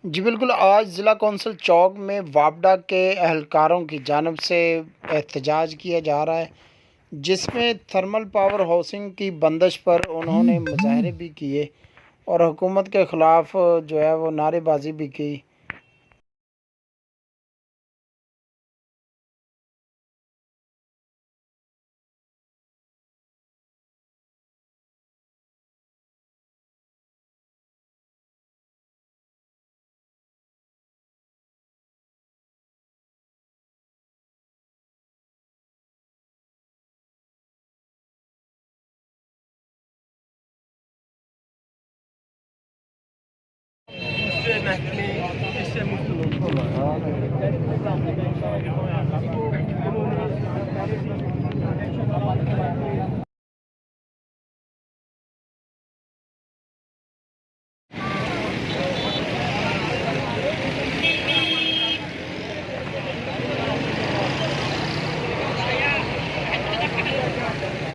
जी बिल्कुल, आज ज़िला कौंसिल चौक में वापडा के एहलकारों की जानिब से एहतजाज किया जा रहा है, जिसमें थर्मल पावर हाउसिंग की बंदिश पर उन्होंने मुज़ाहरे भी किए और हुकूमत के ख़िलाफ़ जो है वो नारेबाज़ी भी की। इससे महकमे इससे मुफ्त